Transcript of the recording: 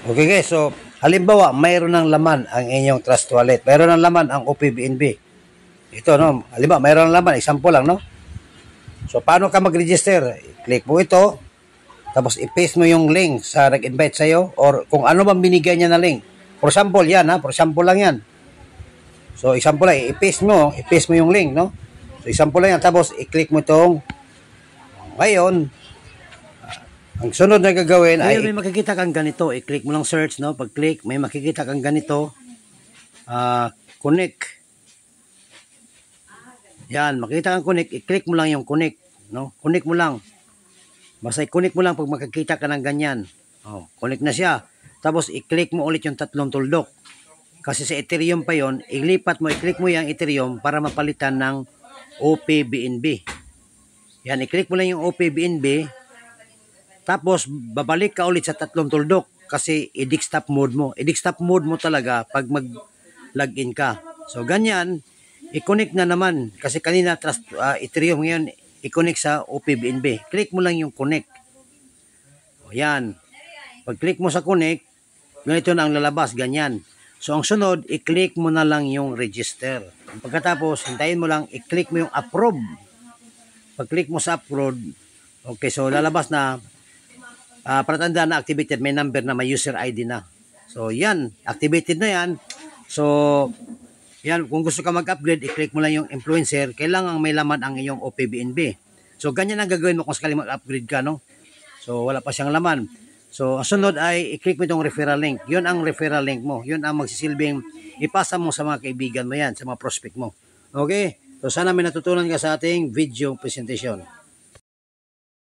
Okay guys, so halimbawa mayroon ng laman ang inyong Trust Wallet. Mayroon ng laman ang OPBNB. Ito no, halimbawa mayroon ng laman, example lang no. So paano ka mag-register? Click mo ito, tapos i-paste mo yung link sa nag-invite sa'yo or kung ano bang binigay niya na link. For example yan ha, for example lang yan. So example lang, i-paste mo yung link no. So example lang yan, tapos i-click mo itong ngayon. Ang sunod na gagawin ay... may makikita kang ganito. I-click mo lang search, no? Pag-click, may makikita kang ganito. Connect. Yan, makikita kang connect. I-click mo lang yung connect, no? Connect mo lang. Basta i-connect mo lang pag makikita ka ng ganyan. Oh, connect na siya. Tapos i-click mo ulit yung tatlong tuldok. Kasi sa Ethereum pa yon, ilipat mo, i-click mo yung Ethereum para mapalitan ng OPBNB. Yan, i-click mo lang yung OPBNB. Tapos, babalik ka ulit sa tatlong tuldok kasi i-desktop mode mo. I-desktop mode mo talaga pag mag-login ka. So, ganyan, i-connect na naman. Kasi kanina, Ethereum ngayon, i-connect sa OPBNB. Click mo lang yung connect. O, yan. Pag-click mo sa connect, ganito na ang lalabas, ganyan. So, ang sunod, i-click mo na lang yung register. Pagkatapos, hintayin mo lang, i-click mo yung approve. Pag-click mo sa approve, okay, so lalabas na para tandaan na activated, may number na, may user ID na. So, yan. Activated na yan. So, yan. Kung gusto ka mag-upgrade, i-click mo lang yung influencer. Kailangan may laman ang iyong OPBNB. So, ganyan ang gagawin mo kung sakali mag-upgrade ka, no? So, wala pa siyang laman. So, ang sunod ay i-click mo itong referral link. Yun ang referral link mo. Yun ang magsisilbing ipasa mo sa mga kaibigan mo yan, sa mga prospect mo. Okay? So, sana may natutunan ka sa ating video presentation.